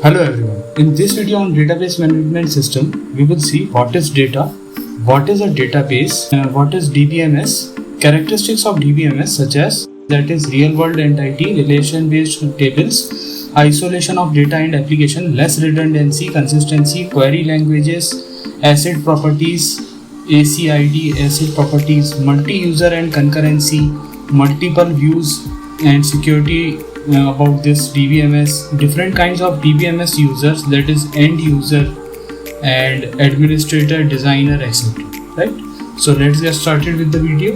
Hello everyone. In this video on database management system, we will see what is data, what is a database, what is DBMS, characteristics of DBMS such as that is real world entity, relation based tables, isolation of data and application, less redundancy, consistency, query languages, ACID properties, ACID properties, multi-user and concurrency, multiple views and security about this DBMS, different kinds of DBMS users, that is end user and administrator, designer, etc. Right? So let's get started with the video.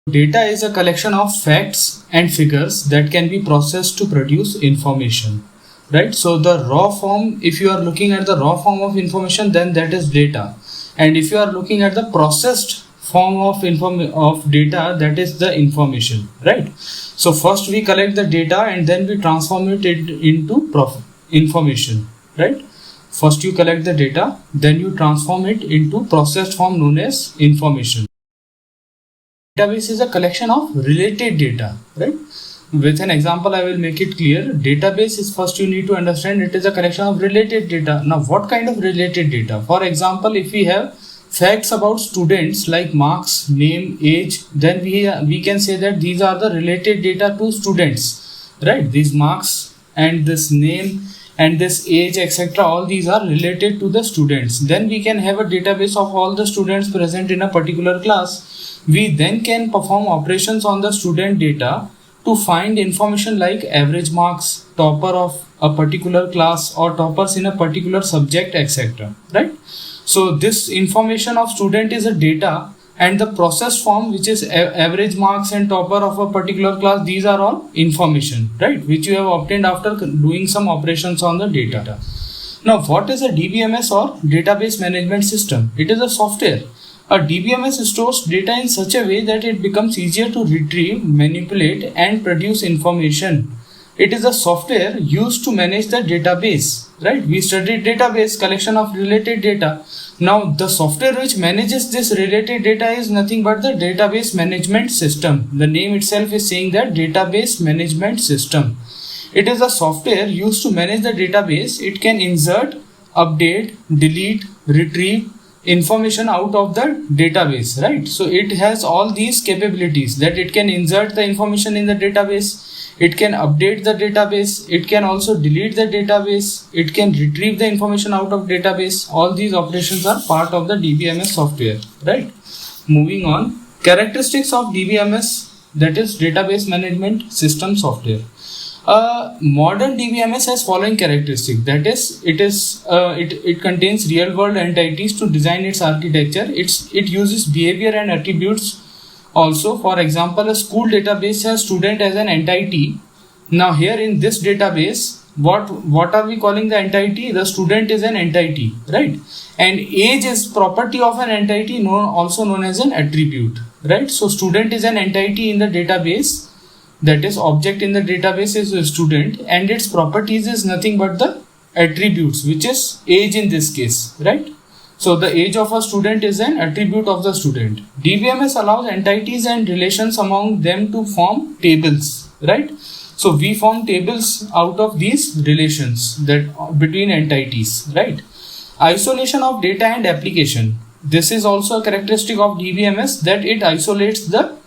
Data is a collection of facts and figures that can be processed to produce information. Right, so the raw form, if you are looking at the raw form of information, then that is data, and if you are looking at the processed form of data, that is the information. Right, so first we collect the data and then we transform it into information. Right, first you collect the data, then you transform it into processed form known as information. Database is a collection of related data. Right, with an example I will make it clear. Database is, first you need to understand, it is a collection of related data. Now what kind of related data? For example, if we have facts about students like marks, name, age, then we can say that these are the related data to students. Right, these marks and this name and this age, etc., all these are related to the students. Then we can have a database of all the students present in a particular class. We then can perform operations on the student data to find information like average marks, topper of a particular class, or toppers in a particular subject, etc. Right? So this information of student is a data, and the processed form, which is average marks and topper of a particular class, these are all information, right, which you have obtained after doing some operations on the data. Now what is a DBMS or database management system? It is a software. A DBMS stores data in such a way that it becomes easier to retrieve, manipulate, and produce information. It is a software used to manage the database. Right? We studied database, collection of related data. Now the software which manages this related data is nothing but the database management system. The name itself is saying that database management system. It is a software used to manage the database. It can insert, update, delete, retrieve information out of the database. Right, so it has all these capabilities, that it can insert the information in the database, it can update the database, it can also delete the database, it can retrieve the information out of database. All these operations are part of the DBMS software. Right, moving on, characteristics of DBMS, that is database management system software. Modern DBMS has following characteristic, that is, it contains real world entities to design its architecture. It uses behavior and attributes also. For example, a school database has student as an entity. Now here in this database, what are we calling the entity? The student is an entity, right? And age is property of an entity, also known as an attribute. Right, so student is an entity in the database, that is, object in the database is a student, and its properties is nothing but the attributes, which is age in this case. Right, so the age of a student is an attribute of the student. DBMS allows entities and relations among them to form tables. Right, so we form tables out of these relations that between entities. Right, isolation of data and application. This is also a characteristic of DBMS, that it isolates the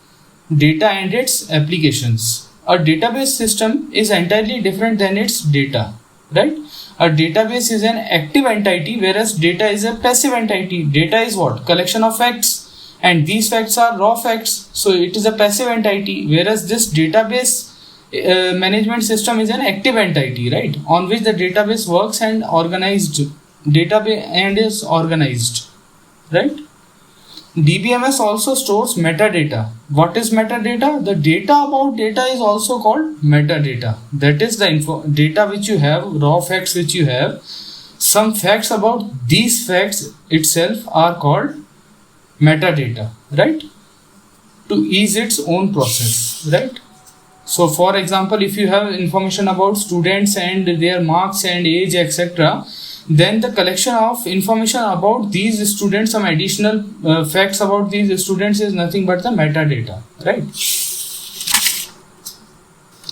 data and its applications. A database system is entirely different than its data. Right, a database is an active entity, whereas data is a passive entity. Data is what? Collection of facts, and these facts are raw facts, so it is a passive entity, whereas this database management system is an active entity, right, on which the database works and organized database and is organized. Right, DBMS also stores metadata. What is metadata? The data about data is also called metadata. That is the data which you have, raw facts which you have. Some facts about these facts itself are called metadata. Right, to ease its own process. Right, so for example, if you have information about students and their marks and age, etc., Then the collection of information about these students, some additional facts about these students is nothing but the metadata, right?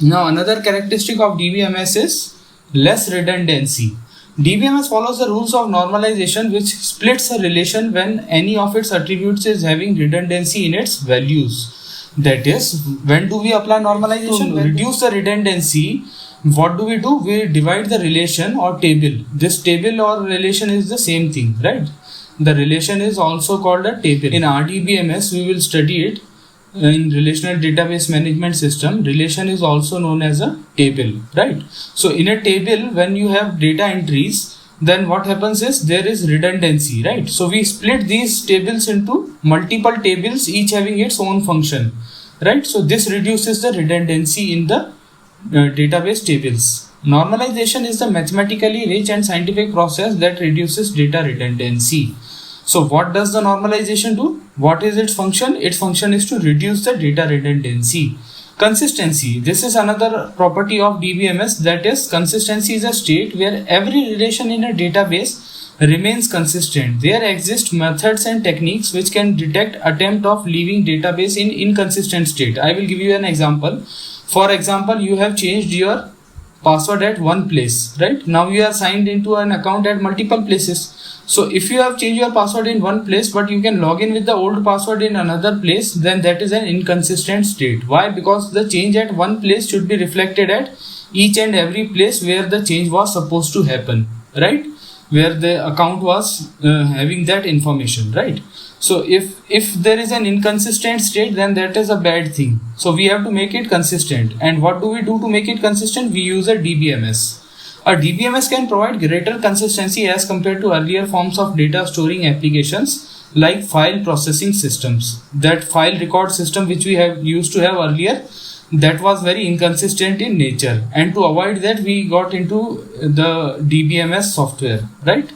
Now another characteristic of DBMS is less redundancy. DBMS follows the rules of normalization, which splits a relation when any of its attributes is having redundancy in its values. That is, when do we apply normalization? To reduce the redundancy, what do? We divide the relation or table. This table or relation is the same thing, right? The relation is also called a table. In RDBMS, we will study it. In relational database management system, relation is also known as a table, right? So in a table, when you have data entries, then what happens is there is redundancy, right? So we split these tables into multiple tables, each having its own function, right? So this reduces the redundancy in the database tables. Normalization is the mathematically rich and scientific process that reduces data redundancy. So what does the normalization do? What is its function? Its function is to reduce the data redundancy. Consistency. This is another property of DBMS, that is, consistency is a state where every relation in a database remains consistent. There exist methods and techniques which can detect attempt of leaving database in inconsistent state. I will give you an example. For example, you have changed your password at one place, right? Now you are signed into an account at multiple places. So if you have changed your password in one place but you can log in with the old password in another place, then that is an inconsistent state. Why? Because the change at one place should be reflected at each and every place where the change was supposed to happen, right? Where the account was having that information, right? So if there is an inconsistent state, then that is a bad thing. So we have to make it consistent. And what do we do to make it consistent? We use a DBMS. A DBMS can provide greater consistency as compared to earlier forms of data storing applications like file processing systems. That file record system which we have used to have earlier, that was very inconsistent in nature. And to avoid that, we got into the DBMS software, right?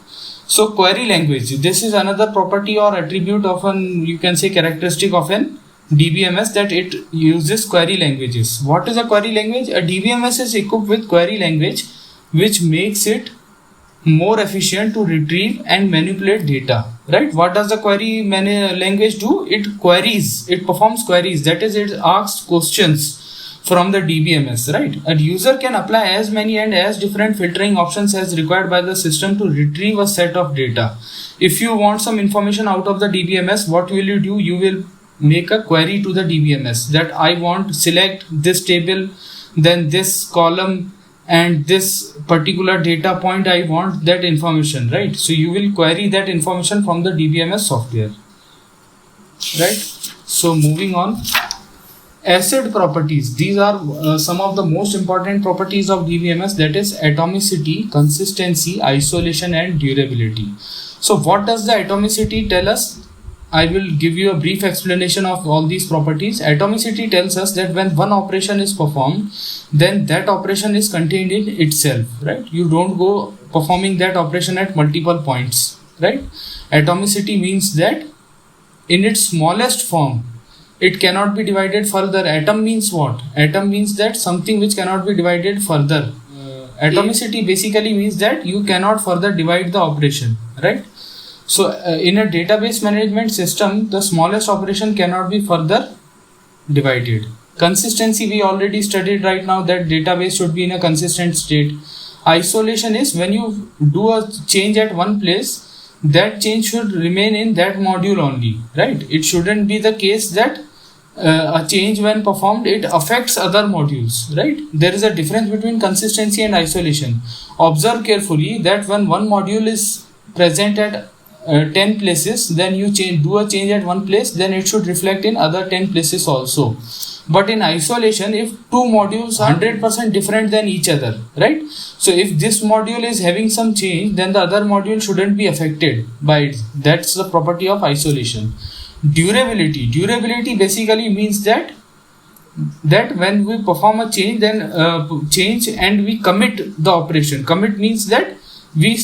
So query language, this is another property or attribute of an, you can say, characteristic of an DBMS, that it uses query languages. What is a query language? A DBMS is equipped with query language which makes it more efficient to retrieve and manipulate data, right? What does the query language do? It queries, it performs queries, that is, it asks questions from the DBMS, right? A user can apply as many and as different filtering options as required by the system to retrieve a set of data. If you want some information out of the DBMS, what will you do? You will make a query to the DBMS that I want select this table, then this column, and this particular data point, I want that information, right? So you will query that information from the DBMS software, right? So moving on, ACID properties. These are some of the most important properties of DBMS, that is atomicity, consistency, isolation, and durability. So what does the atomicity tell us? I will give you a brief explanation of all these properties. Atomicity tells us that when one operation is performed, then that operation is contained in itself, right? You don't go performing that operation at multiple points, right? Atomicity means that in its smallest form, it cannot be divided further. Atom means what? Atom means that something which cannot be divided further. Atomicity basically means that you cannot further divide the operation, right? So in a database management system, the smallest operation cannot be further divided. Consistency, we already studied right now that database should be in a consistent state. Isolation is when you do a change at one place, that change should remain in that module only, right? It shouldn't be the case that a change when performed, it affects other modules, right? There is a difference between consistency and isolation. Observe carefully that when one module is present at 10 places, then you do a change at one place, then it should reflect in other 10 places also. But in isolation, if two modules are 100% different than each other, right? So if this module is having some change, then the other module shouldn't be affected by it. That's the property of isolation. Durability. Durability basically means that when we perform a change, then change and we commit the operation. Commit means that we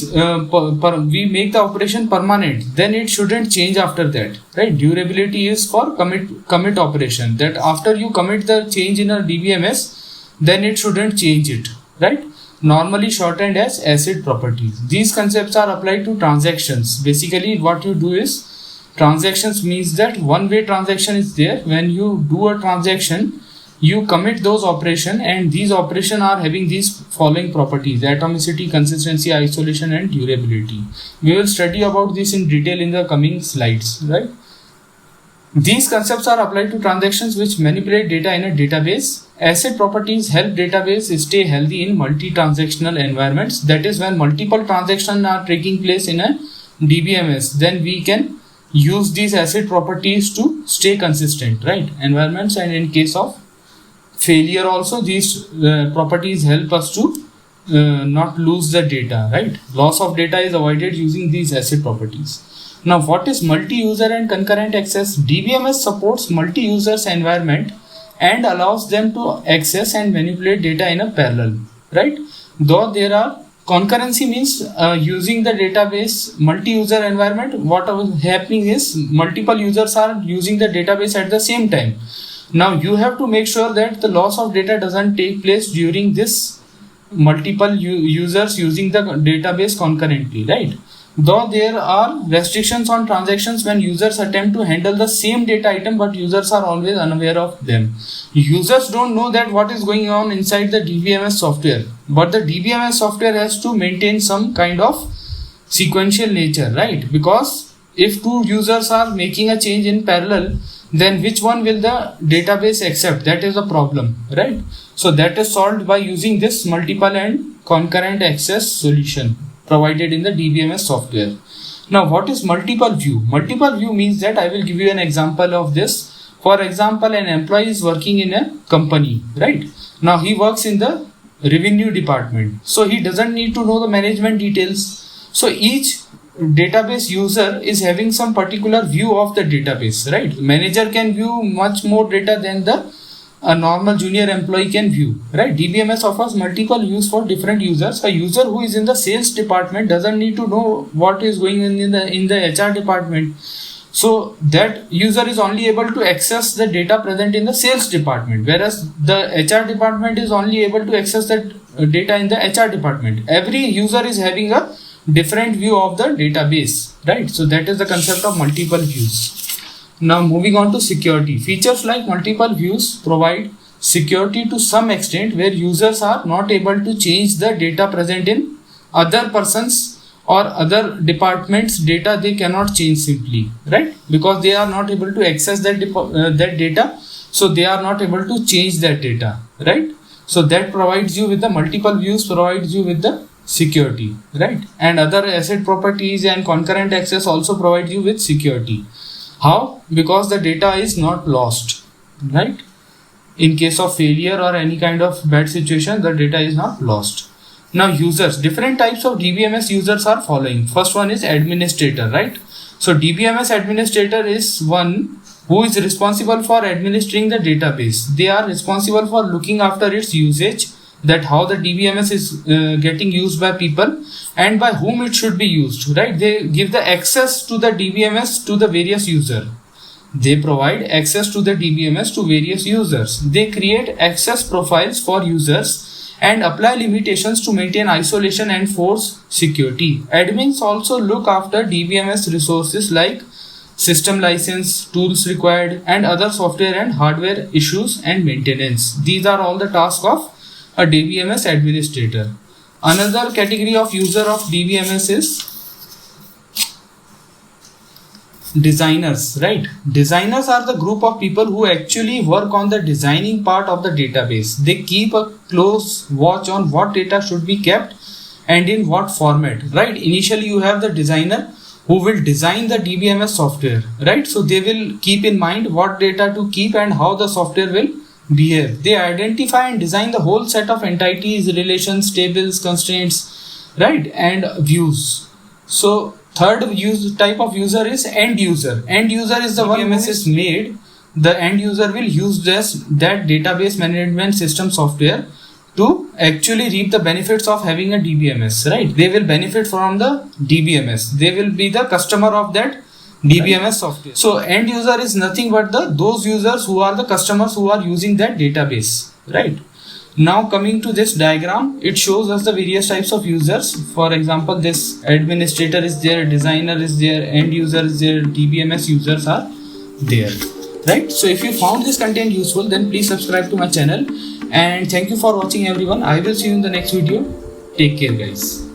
make the operation permanent, then it shouldn't change after that, right? Durability is for commit operation, that after you commit the change in a DBMS, then it shouldn't change it, right? normally shortened as ACID properties. These concepts are applied to transactions. Basically what you do is, transactions means that one-way transaction is there. When you do a transaction, you commit those operations, and these operations are having these following properties: atomicity, consistency, isolation, and durability. We will study about this in detail in the coming slides, right? These concepts are applied to transactions which manipulate data in a database. ACID properties help database stay healthy in multi-transactional environments. That is, when multiple transactions are taking place in a DBMS, then we can use these ACID properties to stay consistent, right? Environments, and in case of failure also, these properties help us to not lose the data, right? Loss of data is avoided using these ACID properties. Now, what is multi-user and concurrent access? DBMS supports multi-users environment and allows them to access and manipulate data in a parallel, right? Though there are concurrency means using the database multi-user environment, what is happening is multiple users are using the database at the same time. Now you have to make sure that the loss of data doesn't take place during this multiple users using the database concurrently, right? Though there are restrictions on transactions when users attempt to handle the same data item, but users are always unaware of them. Users don't know that what is going on inside the DBMS software, but the DBMS software has to maintain some kind of sequential nature, right? Because if two users are making a change in parallel, then which one will the database accept? That is the problem, right? So that is solved by using this multiple and concurrent access solution provided in the DBMS software. Now, what is multiple view? Multiple view means that I will give you an example of this. For example, an employee is working in a company, right? Now he works in the revenue department, so he doesn't need to know the management details. So each database user is having some particular view of the database, right? Manager can view much more data than a normal junior employee can view, right? DBMS offers multiple views for different users. A user who is in the sales department doesn't need to know what is going on in the HR department. So that user is only able to access the data present in the sales department, whereas the HR department is only able to access that data in the HR department. Every user is having a different view of the database, right? So that is the concept of multiple views. Now moving on to security. Features like multiple views provide security to some extent, where users are not able to change the data present in other persons or other departments data. They cannot change simply, right? Because they are not able to access that data, so they are not able to change that data, right? So that provides you with the multiple views, provides you with the security, right? And other ACID properties and concurrent access also provide you with security. How? Because the data is not lost, right? In case of failure or any kind of bad situation, the data is not lost. Now users, different types of DBMS users are following. First one is administrator, right? So DBMS administrator is one who is responsible for administering the database. They are responsible for looking after its usage, that how the DBMS is getting used by people and by whom it should be used, right? They give the access to the DBMS to the various user. They provide access to the DBMS to various users. They create access profiles for users and apply limitations to maintain isolation and force security. Admins also look after DBMS resources like system license, tools required, and other software and hardware issues and maintenance. These are all the tasks of a DBMS administrator. Another category of user of DBMS is designers, right? Designers are the group of people who actually work on the designing part of the database. They keep a close watch on what data should be kept and in what format, right? Initially you have the designer who will design the DBMS software, right? So they will keep in mind what data to keep and how the software will behave. They identify and design the whole set of entities, relations, tables, constraints, right? And views. So third type of user is end user. End user is the one DBMS is made. The end user will use that database management system software to actually reap the benefits of having a DBMS, right? They will benefit from the DBMS. They will be the customer of that DBMS software. So end user is nothing but those users who are the customers who are using that database, right? Now coming to this diagram, it shows us the various types of users. For example, this administrator is there, designer is there, end user is there, DBMS users are there. Right? So if you found this content useful, then please subscribe to my channel. And thank you for watching everyone. I will see you in the next video. Take care guys.